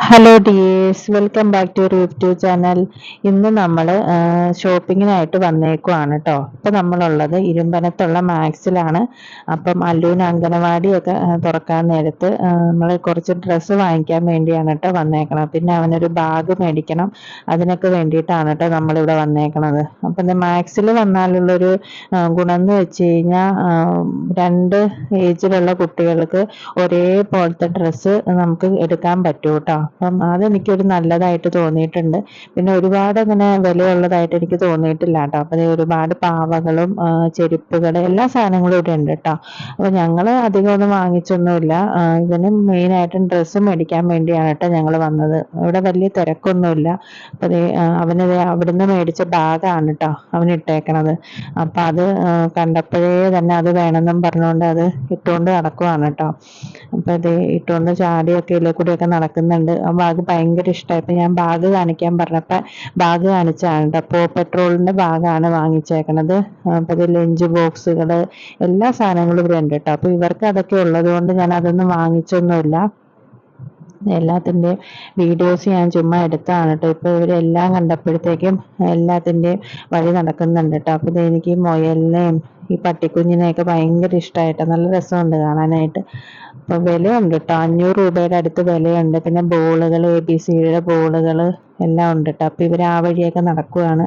Hello dears, welcome back to YouTube channel. ഇന്ന് നമ്മൾ ഷോപ്പിങ്ങിനായിട്ട് വന്നേക്കുവാണ് കേട്ടോ. ഇപ്പം നമ്മളുള്ളത് ഇരുമ്പനത്തുള്ള മാക്സിലാണ്. അപ്പം അല്ലൂന് അംഗനവാടിയൊക്കെ തുറക്കാൻ നേരത്ത് നമ്മൾ കുറച്ച് ഡ്രസ്സ് വാങ്ങിക്കാൻ വേണ്ടിയാണ് കേട്ടോ വന്നേക്കണം. പിന്നെ അവനൊരു ബാഗ് മേടിക്കണം, അതിനൊക്കെ വേണ്ടിയിട്ടാണ് കേട്ടോ നമ്മളിവിടെ വന്നേക്കണത്. അപ്പം മാക്സിൽ വന്നാലുള്ളൊരു ഗുണം എന്ന് വെച്ച് കഴിഞ്ഞാൽ രണ്ട് ഏജിലുള്ള കുട്ടികൾക്ക് ഒരേപോലത്തെ ഡ്രസ്സ് നമുക്ക് എടുക്കാൻ പറ്റും കേട്ടോ. അപ്പം അതെനിക്കൊരു നല്ലതായിട്ട് തോന്നിയിട്ടുണ്ട്. പിന്നെ ഒരുപാട് അങ്ങനെ വിലയുള്ളതായിട്ട് എനിക്ക് തോന്നിയിട്ടില്ല കേട്ടോ. അപ്പം ഒരുപാട് പാവകളും ചെരുപ്പുകൾ എല്ലാ സാധനങ്ങളും ഇവിടെ ഉണ്ട് കേട്ടോ. അപ്പം ഞങ്ങൾ അധികം ഒന്നും വാങ്ങിച്ചൊന്നുമില്ല. ഇതിന് മെയിനായിട്ടും ഡ്രസ്സ് മേടിക്കാൻ വേണ്ടിയാണ് കേട്ടോ ഞങ്ങൾ വന്നത്. ഇവിടെ വലിയ തിരക്കൊന്നുമില്ല. അപ്പം അവന് അവിടുന്ന് മേടിച്ച ബാഗാണ് കേട്ടോ അവൻ ഇട്ടേക്കണത്. അപ്പം അത് കണ്ടപ്പോഴേ തന്നെ അത് വേണമെന്നും പറഞ്ഞുകൊണ്ട് അത് ഇട്ടുകൊണ്ട് നടക്കുവാണ് കേട്ടോ. അപ്പം അത് ഇട്ടുകൊണ്ട് ചാടിയൊക്കെ ഇതിലെ കൂടെയൊക്കെ നടക്കുന്നുണ്ട്. ആ ബാഗ് ഭയങ്കര ഇഷ്ടമായി. അപ്പം ഞാൻ ബാഗ് കാണിക്കാൻ പറഞ്ഞപ്പോൾ ബാഗ് കാണിച്ചാണ് കേട്ടോ. അപ്പോൾ പെട്രോളിൻ്റെ ബാഗാണ് വാങ്ങിച്ചേക്കണത്. അപ്പം ഇത് ലഞ്ച് ബോക്സുകൾ എല്ലാ സാധനങ്ങളും ഇവിടെ ഉണ്ട് കേട്ടോ. അപ്പോൾ ഇവർക്ക് അതൊക്കെ ഉള്ളത് കൊണ്ട് ഞാൻ അതൊന്നും വാങ്ങിച്ചൊന്നുമില്ല. എല്ലാത്തിൻ്റെയും വീഡിയോസ് ഞാൻ ചുമ്മാ എടുത്താണ് കേട്ടോ. ഇപ്പോൾ ഇവരെല്ലാം കണ്ടപ്പോഴത്തേക്കും എല്ലാത്തിൻ്റെയും വഴി നടക്കുന്നുണ്ട് കേട്ടോ. അപ്പോൾ ഇത് എനിക്ക് മുയലിനെയും ഈ പട്ടിക്കുഞ്ഞിനെയൊക്കെ ഭയങ്കര ഇഷ്ടമായിട്ടോ. നല്ല രസമുണ്ട് കാണാനായിട്ട്. അപ്പോൾ വിലയുണ്ട് കേട്ടോ, 500 രൂപയുടെ അടുത്ത് വിലയുണ്ട്. പിന്നെ ബോളുകൾ, ABCയുടെ ബോളുകൾ എല്ലാം ഉണ്ട് കേട്ടോ. അപ്പോൾ ഇവർ ആ വഴിയൊക്കെ നടക്കുകയാണ്.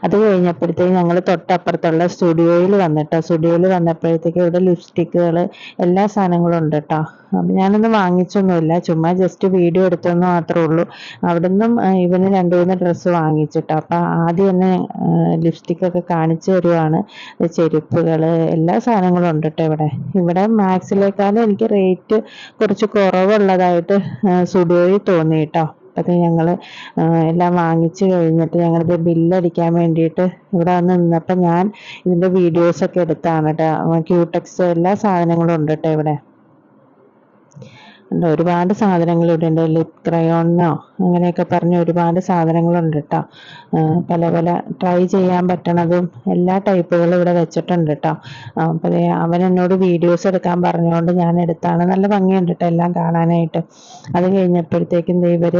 അത് കഴിഞ്ഞപ്പോഴത്തേക്കും ഞങ്ങൾ തൊട്ടപ്പുറത്തുള്ള സ്റ്റുഡിയോയിൽ വന്നിട്ടോ. സ്റ്റുഡിയോയിൽ വന്നപ്പോഴത്തേക്കും ഇവിടെ ലിപ്സ്റ്റിക്കുകൾ എല്ലാ സാധനങ്ങളും ഉണ്ട് കേട്ടോ. അപ്പം ഞാനൊന്നും വാങ്ങിച്ചൊന്നുമില്ല, ചുമ്മാ ജസ്റ്റ് വീഡിയോ എടുത്തെന്ന് മാത്രമേ ഉള്ളൂ. അവിടെ നിന്നും ഇവന് 2-3 ഡ്രസ്സ് വാങ്ങിച്ചിട്ടോ. അപ്പം ആദ്യം തന്നെ ലിപ്സ്റ്റിക്കൊക്കെ കാണിച്ചു തരുവാണ്. ചെരുപ്പുകൾ എല്ലാ സാധനങ്ങളും ഉണ്ട് കേട്ടോ ഇവിടെ. ഇവിടെ മാക്സിലേക്കാളും എനിക്ക് റേറ്റ് കുറച്ച് കുറവുള്ളതായിട്ട് സ്റ്റുഡിയോയിൽ തോന്നി കേട്ടോ. അപ്പം ഞങ്ങൾ എല്ലാം വാങ്ങിച്ച് കഴിഞ്ഞിട്ട് ഞങ്ങളിത് ബില്ലടിക്കാൻ വേണ്ടിയിട്ട് ഇവിടെ വന്ന് നിന്നപ്പോൾ ഞാൻ ഇതിൻ്റെ വീഡിയോസൊക്കെ എടുത്താണ് കേട്ടോ. ക്യൂടെക്സ് എല്ലാ സാധനങ്ങളും ഉണ്ട് കേട്ടോ ഇവിടെ. ഒരുപാട് സാധനങ്ങൾ ഇവിടെ ഉണ്ട്. ലിപ് ക്രയോണോ അങ്ങനെയൊക്കെ പറഞ്ഞ് ഒരുപാട് സാധനങ്ങളുണ്ട് കേട്ടോ. പല പല ട്രൈ ചെയ്യാൻ പറ്റണതും എല്ലാ ടൈപ്പുകളും ഇവിടെ വെച്ചിട്ടുണ്ട് കേട്ടോ. അപ്പോൾ അവൻ എന്നോട് വീഡിയോസ് എടുക്കാൻ പറഞ്ഞുകൊണ്ട് ഞാൻ എടുത്താണ്. നല്ല ഭംഗിയുണ്ട് കേട്ടോ എല്ലാം കാണാനായിട്ട്. അത് കഴിഞ്ഞപ്പോഴത്തേക്കും ഇവർ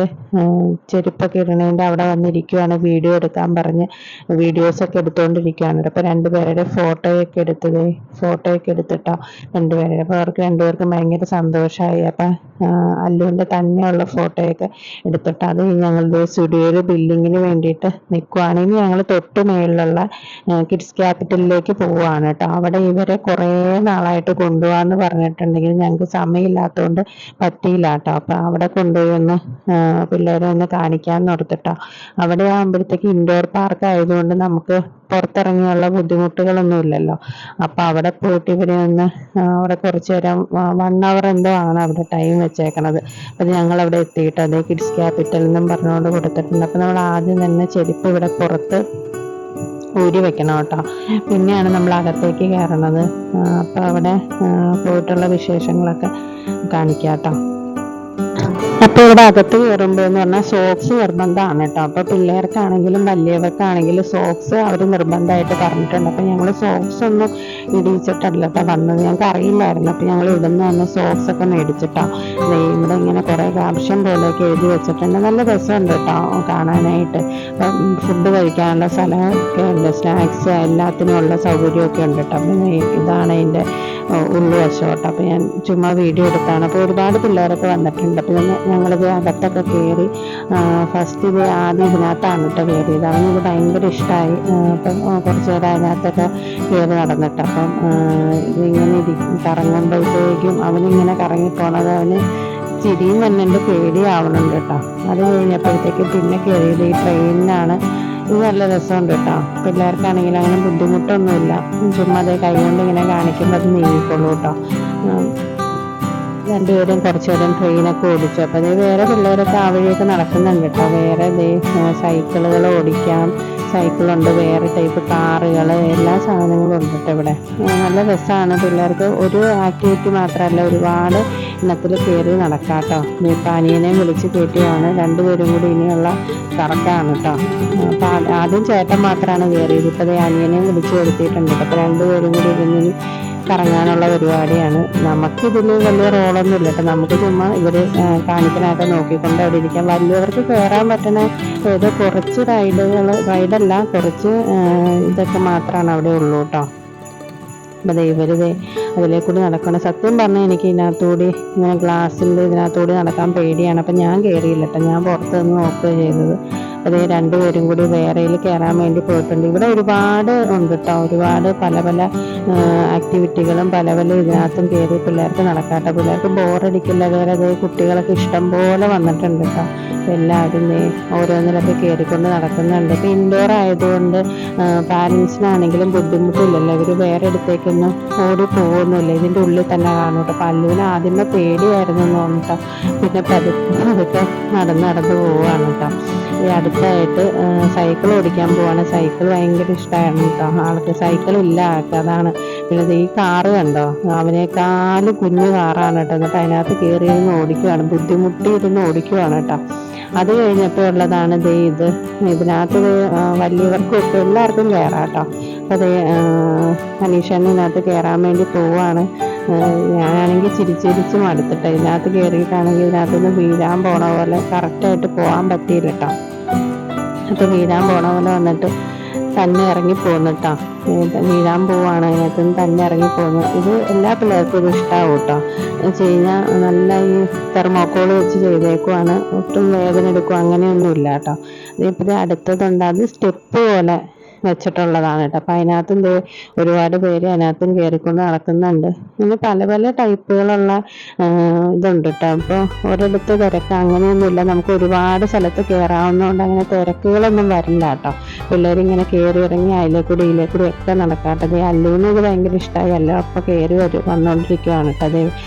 ചെരുപ്പൊക്കെ ഇടണേൻ്റെ അവിടെ വന്നിരിക്കുവാണ്, വീഡിയോ എടുക്കാൻ പറഞ്ഞ് വീഡിയോസൊക്കെ എടുത്തുകൊണ്ടിരിക്കുകയാണ്. അപ്പോൾ 2 പേരുടെ ഫോട്ടോയൊക്കെ എടുത്തിട്ടോ 2 പേരുടെ. അപ്പോൾ അവർക്ക് 2 പേർക്കും ഭയങ്കര സന്തോഷമായി. അപ്പം അല്ലുവിൻ്റെ തന്നെയുള്ള ഫോട്ടോയൊക്കെ എടുത്തിട്ട് അത് ഞങ്ങളുടെ സ്റ്റുഡിയോയിൽ ബില്ലിങ്ങിന് വേണ്ടിയിട്ട് നിൽക്കുവാണ്. ഇനി ഞങ്ങൾ തൊട്ട് മേളിലുള്ള കിഡ്സ് ക്യാപിറ്റലിലേക്ക് പോവുകയാണ് കേട്ടോ. അവിടെ ഇവരെ കുറേ നാളായിട്ട് കൊണ്ടുപോകാമെന്ന് പറഞ്ഞിട്ടുണ്ടെങ്കിൽ ഞങ്ങൾക്ക് സമയമില്ലാത്തതുകൊണ്ട് പറ്റിയില്ല കേട്ടോ. അപ്പം അവിടെ കൊണ്ടുപോയി ഒന്ന് പിള്ളേരെ ഒന്ന് കാണിക്കാമെന്ന് ഓർത്തിട്ടോ. അവിടെ ആകുമ്പോഴത്തേക്ക് ഇൻഡോർ പാർക്ക് ആയതുകൊണ്ട് നമുക്ക് പുറത്തിറങ്ങിയുള്ള ബുദ്ധിമുട്ടുകളൊന്നും ഇല്ലല്ലോ. അപ്പം അവിടെ പോയിട്ട് ഇവരെ ഒന്ന് അവിടെ കുറച്ച് നേരം 1 hour എന്തോ ആണ് അവിടെ ടൈം വെച്ചേക്കണത്. അപ്പം ഞങ്ങൾ അവിടെ എത്തിയിട്ട് അതേ കിഡ്സ് ക്യാപിറ്റൽ എന്നും പറഞ്ഞുകൊണ്ട് കൊടുത്തിട്ടുണ്ട്. അപ്പം നമ്മൾ ആദ്യം തന്നെ ചെരുപ്പ് ഇവിടെ പുറത്ത് ഊരി വെക്കണം കേട്ടോ. പിന്നെയാണ് നമ്മൾ അകത്തേക്ക് കയറണത്. അപ്പം അവിടെ പോയിട്ടുള്ള വിശേഷങ്ങളൊക്കെ കാണിക്കാം കേട്ടോ. അപ്പോൾ ഇവിടെ അകത്ത് കയറുമ്പോൾ എന്ന് പറഞ്ഞാൽ സോക്സ് നിർബന്ധമാണ് കേട്ടോ. അപ്പോൾ പിള്ളേർക്കാണെങ്കിലും വലിയവർക്കാണെങ്കിലും സോക്സ് അവർ നിർബന്ധമായിട്ട് പറഞ്ഞിട്ടുണ്ട്. അപ്പോൾ ഞങ്ങൾ സോക്സ് ഒന്നും ഇടിയിച്ചിട്ടല്ല കേട്ടോ വന്നത്, ഞങ്ങൾക്ക് അറിയില്ലായിരുന്നു. അപ്പോൾ ഞങ്ങൾ ഇവിടുന്ന് തന്നെ സോക്സ് ഒക്കെ മേടിച്ചിട്ടോ. ഇവിടെ ഇങ്ങനെ കുറേ ക്യാപ്ഷൻ പോലെയൊക്കെ എഴുതി വെച്ചിട്ടുണ്ട്. നല്ല രസമുണ്ട് കേട്ടോ കാണാനായിട്ട്. അപ്പം ഫുഡ് കഴിക്കാനുള്ള സ്ഥലമൊക്കെ ഉണ്ട്, സ്നാക്സ് എല്ലാത്തിനും ഉള്ള സൗകര്യമൊക്കെ ഉണ്ട് കേട്ടോ. അപ്പം ഇതാണ് അതിൻ്റെ ഉള്ളുവശം കേട്ടോ. അപ്പോൾ ഞാൻ ചുമ്മാ വീഡിയോ എടുത്താണ്. അപ്പോൾ ഒരുപാട് പിള്ളേരൊക്കെ വന്നിട്ടുണ്ട്. അപ്പോൾ ഞങ്ങളിത് അകത്തൊക്കെ കയറി. ഫസ്റ്റ് ഇത് ആദ്യം ഇതിനകത്താണ് കേട്ടോ കയറിയത്. അവനിത് ഭയങ്കര ഇഷ്ടമായി. അപ്പം കുറച്ച് നേരം അതിനകത്തൊക്കെ കയറി നടന്നിട്ട്. അപ്പം ഇതിങ്ങനെ കറങ്ങുമ്പോഴത്തേക്കും അവനിങ്ങനെ കറങ്ങിപ്പോണത് അവന് ചിരിയും വന്നിട്ട് പേടിയാവണുണ്ട് കേട്ടോ. അത് കഴിഞ്ഞപ്പോഴത്തേക്കും പിന്നെ കയറിയത് ഈ ട്രെയിനിനാണ്. ഇത് നല്ല രസമുണ്ട് കേട്ടോ. പിള്ളേർക്കാണെങ്കിൽ അങ്ങനെ ബുദ്ധിമുട്ടൊന്നുമില്ല. ചുമ്മാ അതേ കൈ കൊണ്ട് ഇങ്ങനെ കാണിക്കുമ്പോൾ അത് നീങ്ങിക്കൊള്ളൂ കേട്ടോ. 2 പേരും കുറച്ച് നേരം ട്രെയിനൊക്കെ ഓടിച്ചു. അപ്പോൾ അത് വേറെ പിള്ളേരൊക്കെ ആ വഴിയൊക്കെ നടക്കുന്നുണ്ട് കേട്ടോ. വേറെ സൈക്കിളുകൾ ഓടിക്കാം, സൈക്കിളുണ്ട്, വേറെ ടൈപ്പ് കാറുകൾ, എല്ലാ സാധനങ്ങളും ഉണ്ട് കേട്ടോ ഇവിടെ. നല്ല രസമാണ്. പിള്ളേർക്ക് ഒരു ആക്ടിവിറ്റി മാത്രമല്ല, ഒരുപാട് ഇനത്തിൽ കയറി നടക്കാം കേട്ടോ. ഇപ്പം അനിയനെയും വിളിച്ച് കയറ്റിയാണ് 2 പേരും കൂടി ഇനിയുള്ള കറക്കാണ് കേട്ടോ. അപ്പം ആദ്യം ചേട്ടൻ മാത്രമാണ് കയറിയത്. ഇപ്പോൾ അനിയനെയും വിളിച്ച് വരുത്തിയിട്ടുണ്ട് കേട്ടോ. അപ്പോൾ 2 പേരും കൂടി ഇരുന്ന് കറങ്ങാനുള്ള പരിപാടിയാണ്. നമുക്കിതിൽ വലിയ റോളൊന്നും ഇല്ല കേട്ടോ. നമുക്ക് ചുമ്മാ ഇവർ കാണിക്കാനൊക്കെ നോക്കിക്കൊണ്ട് അവിടെ ഇരിക്കാം. വലിയവർക്ക് കയറാൻ പറ്റണ ഏതോ കുറച്ച് റൈഡല്ല, കുറച്ച് ഇതൊക്കെ മാത്രമാണ് അവിടെ ഉള്ളൂ കേട്ടോ. അപ്പം ഇവരിത് അതിലേ കൂടി നടക്കണം. സത്യം പറഞ്ഞാൽ എനിക്ക് ഇതിനകത്തുകൂടി ഇങ്ങനെ ഗ്ലാസ്സിൻ്റെ ഇതിനകത്തുകൂടി നടക്കാൻ പേടിയാണ്. അപ്പം ഞാൻ കയറിയില്ല കേട്ടോ, ഞാൻ പുറത്ത് നിന്ന് നോക്കുക ചെയ്തത്. അതേ രണ്ടുപേരും കൂടി വേറെയിൽ കയറാൻ വേണ്ടി പോയിട്ടുണ്ട്. ഇവിടെ ഒരുപാട് ഉണ്ട് കേട്ടോ, ഒരുപാട് പല പല ആക്ടിവിറ്റികളും പല പല ഇതിനകത്തും കയറി പിള്ളേർക്ക് നടക്കാട്ടോ. പിള്ളേർക്ക് ബോറടിക്കില്ല. വേറെ അതേ കുട്ടികളൊക്കെ ഇഷ്ടം പോലെ വന്നിട്ടുണ്ട് കേട്ടോ. എല്ലാവരും ഓരോന്നിലൊക്കെ കയറിക്കൊണ്ട് നടക്കുന്നുണ്ട്. ഇപ്പം ഇൻഡോർ ആയതുകൊണ്ട് പാരൻസിനാണെങ്കിലും ബുദ്ധിമുട്ടില്ലല്ലോ. ഇവർ വേറെ അടുത്തേക്കൊന്നും ഓടി പോകുന്നില്ല, ഇതിൻ്റെ ഉള്ളിൽ തന്നെ കാണും കേട്ടോ. പല്ലുവിന് ആദ്യമേ പേടിയായിരുന്നു എന്ന് തോന്നിട്ടോ, പിന്നെ പതുക്കെ നടന്ന് പോവുകയാണ് കേട്ടോ. ഈ അടുത്തായിട്ട് സൈക്കിൾ ഓടിക്കാൻ പോവാണ്. സൈക്കിൾ ഭയങ്കര ഇഷ്ടമാണ് കേട്ടോ ആൾക്ക്. സൈക്കിൾ ഇല്ല ആൾക്ക്, അതാണ്. പിന്നെ ഈ കാറ് കണ്ടോ, അവനേക്കാളും കുഞ്ഞു കാറാണ് കേട്ടോ. എന്നിട്ട് അതിനകത്ത് കയറി ഇരുന്ന് ഓടിക്കുവാണ്, ബുദ്ധിമുട്ടി ഇരുന്ന് ഓടിക്കുവാണ് കേട്ടോ. അത് കഴിഞ്ഞപ്പോൾ ഉള്ളതാണ് ഇതിനകത്ത് വലിയവർക്കും ഒക്കെ എല്ലാവർക്കും കയറാം കേട്ടോ. അപ്പോൾ അനീഷനകത്ത് കയറാൻ വേണ്ടി പോവാണ്. ഞാനാണെങ്കിൽ ചിരിച്ചിരിച്ച് മടുത്തിട്ട് ഇതിനകത്ത് കയറിയിട്ടാണെങ്കിൽ ഇതിനകത്തുനിന്ന് വീഴാൻ പോണ പോലെ കറക്റ്റായിട്ട് പോകാൻ പറ്റിയില്ല കേട്ടോ. അപ്പോൾ വീഴാൻ പോണ പോലെ വന്നിട്ട് തന്നെ ഇറങ്ങിപ്പോന്നു കേട്ടോ. വീഴാൻ പോവാണ്, അതിനകത്തുനിന്ന് തന്നെ ഇറങ്ങിപ്പോന്നു. ഇത് എല്ലാ പിള്ളേർക്കും ഇത് ഇഷ്ടമാവും കേട്ടോ. കഴിഞ്ഞാൽ നല്ല ഈ തെർമോക്കോൾ വെച്ച് ചെയ്തേക്കുവാണ്, ഒട്ടും വേദന എടുക്കുക അങ്ങനെയൊന്നുമില്ല കേട്ടോ. ഇതിപ്പോൾ അടുത്തതുണ്ട്, അത് സ്റ്റെപ്പ് പോലെ വെച്ചിട്ടുള്ളതാണ് കേട്ടോ. അപ്പം അതിനകത്തും ഒരുപാട് പേര് അതിനകത്തും കയറിക്കൊണ്ട് നടക്കുന്നുണ്ട്. ഇങ്ങനെ പല പല ടൈപ്പുകളുള്ള ഇതുണ്ട് കേട്ടോ. അപ്പോൾ ഒരിടത്ത് തിരക്ക് അങ്ങനെയൊന്നുമില്ല, നമുക്ക് ഒരുപാട് സ്ഥലത്ത് കയറാവുന്നതുകൊണ്ട് അങ്ങനെ തിരക്കുകളൊന്നും വരില്ല കേട്ടോ. പിള്ളേരിങ്ങനെ കയറി ഇറങ്ങി അതിലേക്കൂടി ഇതിലേക്കൂടി ഒക്കെ നടക്കാട്ടത്. അല്ലൂന്ന് ഇത് ഭയങ്കര ഇഷ്ടമായി, അല്ല അപ്പോൾ കയറി വന്നുകൊണ്ടിരിക്കുകയാണ് കേട്ടോ. അത്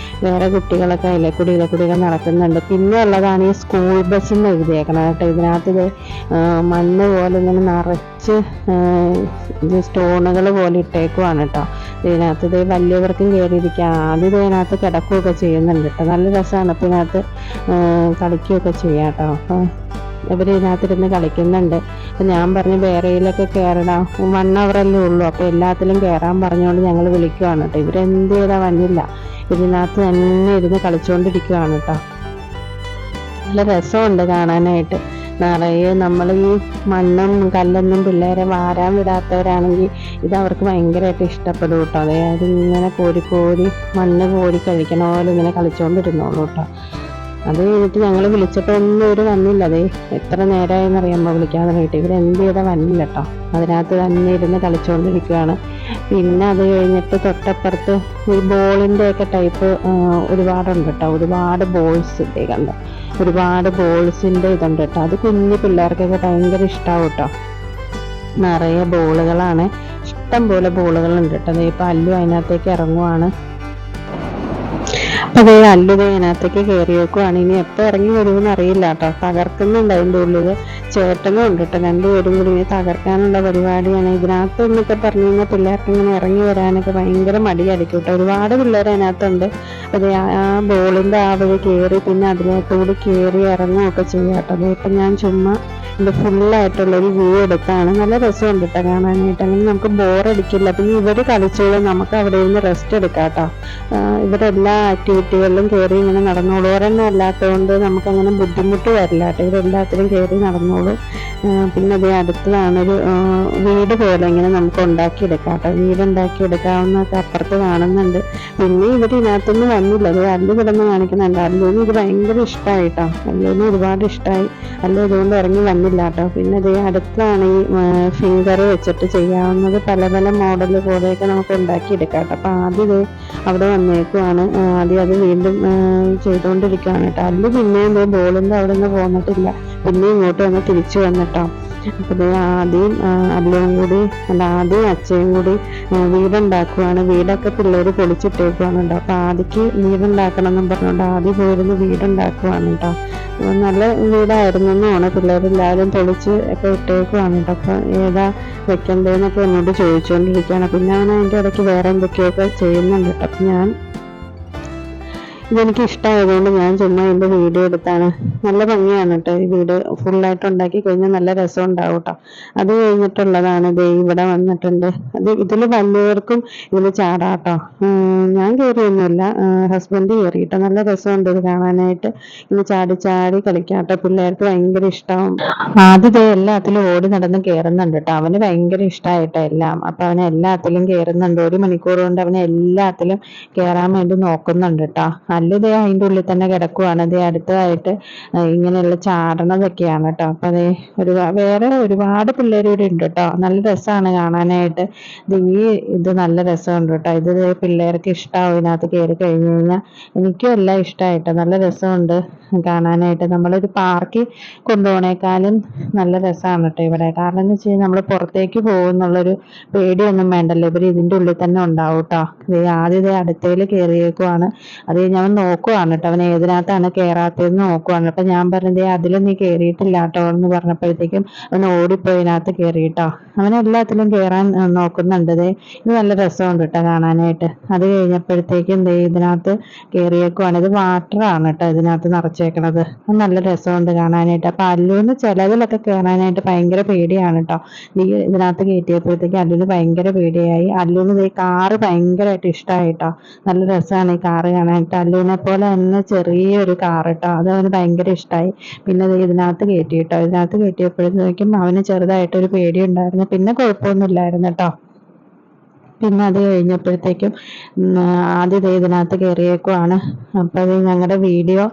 വേറെ കുട്ടികളൊക്കെ ഇതിലേക്കൂടിയൊക്കെ നടക്കുന്നുണ്ട്. പിന്നെ ഉള്ളതാണ് ഈ സ്കൂൾ ബസ്സിന്ന് എഴുതിയേക്കണം കേട്ടോ. ഇതിനകത്ത് മണ്ണ് പോലെ ഇങ്ങനെ നിറച്ച് സ്റ്റോണുകൾ പോലെ ഇട്ടേക്കുവാണ് കേട്ടോ. ഇതിനകത്ത് വലിയവർക്കും കയറിയിരിക്കാം. ആദ്യം ഇതിനകത്ത് കിടക്കുകയൊക്കെ ചെയ്യുന്നുണ്ട് കേട്ടോ. നല്ല രസമാണ്. അപ്പം ഇതിനകത്ത് കളിക്കുകയൊക്കെ ചെയ്യാം കേട്ടോ. അപ്പം ഇവർ ഇതിനകത്തിരുന്ന് കളിക്കുന്നുണ്ട്. അപ്പം ഞാൻ പറഞ്ഞു വേറെയിലൊക്കെ കയറണം, 1 hour ഉള്ളൂ. അപ്പോൾ എല്ലാത്തിലും കയറാൻ പറഞ്ഞുകൊണ്ട് ഞങ്ങൾ വിളിക്കുവാണ് കേട്ടോ. ഇവരെന്ത് ചെയ്താൽ വന്നില്ല, ഇതിനകത്ത് തന്നെ ഇരുന്ന് കളിച്ചുകൊണ്ടിരിക്കുകയാണ് കേട്ടോ. നല്ല രസമുണ്ട് കാണാനായിട്ട്. നിറയെ നമ്മൾ ഈ മണ്ണും കല്ലൊന്നും പിള്ളേരെ വാരാൻ വിടാത്തവരാണെങ്കിൽ ഇത് അവർക്ക് ഭയങ്കരമായിട്ട് ഇഷ്ടപ്പെടും കേട്ടോ. അതായത് ഇങ്ങനെ കോരി മണ്ണ് കോരി കഴിക്കണ പോലെ ഇങ്ങനെ കളിച്ചുകൊണ്ടിരുന്നോളൂ കേട്ടോ. അത് കഴിഞ്ഞിട്ട് ഞങ്ങൾ വിളിച്ചിട്ടൊന്നും ഇവർ വന്നില്ല. അതേ എത്ര നേരമായെന്നറിയാമോ വിളിക്കാതെ കേട്ടോ. ഇവരെന്ത് ചെയ്താൽ വന്നില്ല കേട്ടോ. അതിനകത്ത് തന്നെ ഇരുന്ന് കളിച്ചുകൊണ്ടിരിക്കുകയാണ്. പിന്നെ അത് കഴിഞ്ഞിട്ട് തൊട്ടപ്പുറത്ത് ഈ ബോളിൻ്റെ ഒക്കെ ടൈപ്പ് ഒരുപാടുണ്ട് കേട്ടോ. ഒരുപാട് ബോൾസ് കണ്ടോ, ഒരുപാട് ബോൾസിൻ്റെ ഇതുണ്ട് കേട്ടോ. അത് കുഞ്ഞു പിള്ളേർക്കൊക്കെ ഭയങ്കര ഇഷ്ടമാവും കേട്ടോ. നിറയെ ബോളുകളാണ്, ഇഷ്ടം പോലെ ബോളുകളുണ്ട് കേട്ടോ. ഇപ്പം അല്ലു അതിനകത്തേക്ക് ഇറങ്ങുവാണ്. അപ്പോൾ അല്ലു അതിനകത്തേക്ക് കയറി വെക്കുവാണ്. ഇനി എപ്പോൾ ഇറങ്ങി വരുമെന്ന് അറിയില്ല കേട്ടോ. തകർക്കുന്നുണ്ട് അതിൻ്റെ ഉള്ളിൽ. ചേട്ടനും ഉണ്ട് കേട്ടോ. രണ്ടുപേരും കൂടി ഇങ്ങനെ തകർക്കാനുള്ള പരിപാടിയാണ്. ഇതിനകത്ത് എന്നൊക്കെ പറഞ്ഞു കഴിഞ്ഞാൽ പിള്ളേർക്ക് ഇങ്ങനെ ഇറങ്ങി വരാനൊക്കെ ഭയങ്കര മടിയായിരിക്കും കേട്ടോ. ഒരുപാട് പിള്ളേർ അതിനകത്തുണ്ട്. അത് ആ ബോളിൻ്റെ ആ വഴി കയറി പിന്നെ അതിനകത്തുകൂടി കയറി ഇറങ്ങുകയൊക്കെ ചെയ്യാം കേട്ടോ. അതിപ്പം ഞാൻ ചുമ്മാ ഇത് ഫുള്ളായിട്ടുള്ളൊരു വ്യൂ എടുത്താണ്. നല്ല രസമുണ്ട് കേട്ടോ കാണാനായിട്ട്. അങ്ങനെ നമുക്ക് ബോറടിക്കില്ല. പിന്നെ ഇവർ കളിച്ചോളും, നമുക്ക് അവിടെ ഇരുന്ന് റെസ്റ്റ് എടുക്കാം കേട്ടോ. ഇവരെല്ലാ ആക്ടിവിറ്റികളിലും കയറി ഇങ്ങനെ നടന്നോളൂ. ഒരെണ്ണം അല്ലാത്തതുകൊണ്ട് നമുക്കങ്ങനെ ബുദ്ധിമുട്ട് വരില്ല കേട്ടോ. ഇവരെല്ലാത്തിലും കയറി നടന്നോളൂ. പിന്നെ അതേ അടുത്തതാണൊരു വീട് പോലെ ഇങ്ങനെ നമുക്ക് ഉണ്ടാക്കിയെടുക്കാം കേട്ടോ. വീടുണ്ടാക്കിയെടുക്കാവുന്നതൊക്കെ അപ്പുറത്ത് കാണുന്നുണ്ട്. പിന്നെ ഇവർ ഇതിനകത്തൊന്നും വന്നില്ല. അത് അല്ലു കിടന്ന് കാണിക്കുന്നുണ്ട്. അല്ലുവിന് ഇത് ഭയങ്കര ഇഷ്ടമായി കേട്ടോ. അല്ലുവിന് ഒരുപാട് ഇഷ്ടമായി. അല്ലു ഇതുകൊണ്ട് ഇറങ്ങി വന്നില്ല കേട്ടോ. പിന്നെ അതേ അടുത്താണ് ഈ ഫിംഗർ വെച്ചിട്ട് ചെയ്യാവുന്നത്. പല പല മോഡൽ പോലെയൊക്കെ നമുക്ക് ഉണ്ടാക്കിയെടുക്കാം കേട്ടോ. അപ്പം ആദ്യം അവിടെ വന്നേക്കുവാണ്. ആദ്യം അത് വീണ്ടും ചെയ്തുകൊണ്ടിരിക്കുകയാണ് കേട്ടോ. അല്ലു പിന്നെയും ബോളിൻ്റെ അവിടെ നിന്ന് പോന്നിട്ടില്ല. പിന്നെ ഇങ്ങോട്ട് വന്ന് തിരിച്ചു വന്നിട്ടോ. അപ്പോൾ ആദ്യം അല്ലും കൂടി ആദ്യം അച്ഛയും കൂടി വീടുണ്ടാക്കുവാണ്. വീടൊക്കെ പിള്ളേർ പൊളിച്ചിട്ടേക്കുവാണ് കേട്ടോ. അപ്പോൾ ആദ്യക്ക് വീടുണ്ടാക്കണം എന്നും പറഞ്ഞുകൊണ്ട് ആദ്യം പോയിരുന്ന് വീടുണ്ടാക്കുവാണ് കേട്ടോ. നല്ല വീടായിരുന്നു എന്നാണ്. പിള്ളേരെല്ലാവരും പൊളിച്ച് ഒക്കെ ഇട്ടേക്കുവാണ് കേട്ടോ. അപ്പോൾ ഏതാ വെക്കേണ്ടതെന്നൊക്കെ എന്നോട് ചോദിച്ചുകൊണ്ടിരിക്കുകയാണ്. പിന്നെ അവൻ അതിൻ്റെ ഇടയ്ക്ക് വേറെ എന്തൊക്കെയൊക്കെ ചെയ്യുന്നുണ്ട് കേട്ടോ. അപ്പം ഞാൻ ഇതെനിക്ക് ഇഷ്ടമായതുകൊണ്ട് ഞാൻ ചുമ്മാ ഇതിൻ്റെ വീഡിയോ എടുത്താണ്. നല്ല ഭംഗിയാണ് കേട്ടോ ഈ വീട് ഫുള്ളായിട്ട് ഉണ്ടാക്കി കഴിഞ്ഞാൽ നല്ല രസം ഉണ്ടാവും കേട്ടോ. അത് കഴിഞ്ഞിട്ടുള്ളതാണ് ദേ ഇവിടെ വന്നിട്ടുണ്ട്. ഇതിൽ വലിയവർക്കും ഇതിൽ ചാടാട്ടോ. ഞാൻ കയറിയൊന്നുമില്ല, ഹസ്ബൻഡ് കയറിയിട്ടോ. നല്ല രസമുണ്ട് ഇത് കാണാനായിട്ട്. ഇത് ചാടി ചാടി കളിക്കാട്ടോ, പിള്ളേർക്ക് ഭയങ്കര ഇഷ്ടമാവും. ആദ്യത്തെ എല്ലാത്തിലും ഓടി നടന്ന് കയറുന്നുണ്ട് കേട്ടോ. അവന് ഭയങ്കര ഇഷ്ടമായിട്ടോ എല്ലാം. അപ്പൊ അവന് എല്ലാത്തിലും കയറുന്നുണ്ട്. 1 മണിക്കൂർ കൊണ്ട് അവന് എല്ലാത്തിലും കയറാൻ വേണ്ടി നോക്കുന്നുണ്ട് കേട്ടോ. അല്ലിതേ അതിൻ്റെ ഉള്ളിൽ തന്നെ കിടക്കുവാണ്. അതേ അടുത്തതായിട്ട് ഇങ്ങനെയുള്ള ചാടണതൊക്കെയാണ് കേട്ടോ. അപ്പൊ അതേ വേറെ ഒരുപാട് പിള്ളേർ ഇവിടെ ഉണ്ട് കേട്ടോ. നല്ല രസമാണ് കാണാനായിട്ട്. ഇത് നല്ല രസമുണ്ട് കേട്ടോ. ഇത് പിള്ളേർക്ക് ഇഷ്ടമാവും ഇതിനകത്ത് കയറി കഴിഞ്ഞു കഴിഞ്ഞാൽ. എനിക്കും എല്ലാം ഇഷ്ടമായിട്ടോ. നല്ല രസമുണ്ട് കാണാനായിട്ട്. നമ്മളൊരു പാർക്കിൽ കൊണ്ടുപോകണേക്കാളും നല്ല രസമാണ് കേട്ടോ ഇവിടെ. കാരണം എന്ന് വെച്ച് കഴിഞ്ഞാൽ നമ്മൾ പുറത്തേക്ക് പോകുന്നുള്ളൊരു പേടിയൊന്നും വേണ്ടല്ലോ. ഇവർ ഇതിൻ്റെ ഉള്ളിൽ തന്നെ ഉണ്ടാവും കേട്ടോ. ആദ്യം അടുത്തേൽ കയറിയേക്കുവാണ്. അത് കഴിഞ്ഞ് അവൻ നോക്കുവാണ് കേട്ടോ, അവൻ ഏതിനകത്താണ് കയറാത്തതെന്ന് നോക്കുവാണ്. അപ്പൊ ഞാൻ പറഞ്ഞത് അതിലും നീ കയറിയിട്ടില്ല കേട്ടോ എന്ന് പറഞ്ഞപ്പോഴത്തേക്കും അവൻ ഓടിപ്പോയി ഇതിനകത്ത് കയറിയിട്ടോ. അവൻ എല്ലാത്തിലും കയറാൻ നോക്കുന്നുണ്ട്. ഇത് നല്ല രസമുണ്ട് കേട്ടോ കാണാനായിട്ട്. അത് കഴിഞ്ഞപ്പോഴത്തേക്കും ഇതിനകത്ത് കയറിയേക്കുവാണ്. ഇത് വാട്ടറാണ് കേട്ടോ ഇതിനകത്ത് നിറച്ചേക്കണത്. നല്ല രസമുണ്ട് കാണാനായിട്ട്. അപ്പൊ അല്ലുവിന് ചിലതിലൊക്കെ കയറാനായിട്ട് ഭയങ്കര പേടിയാണ് കേട്ടോ. ഇതിനകത്ത് കയറ്റിയപ്പോഴത്തേക്ക് അല്ലുവിന് ഭയങ്കര പേടിയായി. അല്ലുവിന് ഈ കാറ് ഭയങ്കരമായിട്ട് ഇഷ്ടമായിട്ടോ. നല്ല രസമാണ് ഈ കാറ് കാണാനായിട്ട്. അല്ലുവിനെ പോലെ തന്നെ ചെറിയൊരു കാറ് കേട്ടോ. അത് അവന് ഭയങ്കര ഇഷ്ടമായി. പിന്നെ ഇതിനകത്ത് കയറ്റി കേട്ടോ. ഇതിനകത്ത് കയറ്റിയപ്പോഴത്തേക്കും അവന് ചെറുതായിട്ടൊരു പേടി ഉണ്ടായിരുന്നു. പിന്നെ കുഴപ്പമൊന്നുമില്ലായിരുന്നു കേട്ടോ. പിന്നെ അത് കഴിഞ്ഞപ്പോഴത്തേക്കും ആദ്യം ഇതിനകത്ത് കയറിയേക്കുവാണ്. അപ്പോൾ അത് ഞങ്ങളുടെ വീഡിയോ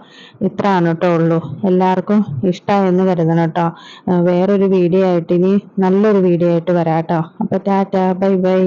ഇത്രയാണ് കേട്ടോ ഉള്ളൂ. എല്ലാവർക്കും ഇഷ്ടമായെന്ന് കരുതണം കേട്ടോ. വേറൊരു വീഡിയോ ആയിട്ട് ഇനി നല്ലൊരു വീഡിയോ ആയിട്ട് വരാം കേട്ടോ. അപ്പോൾ ടാറ്റാ, ബൈ ബൈ.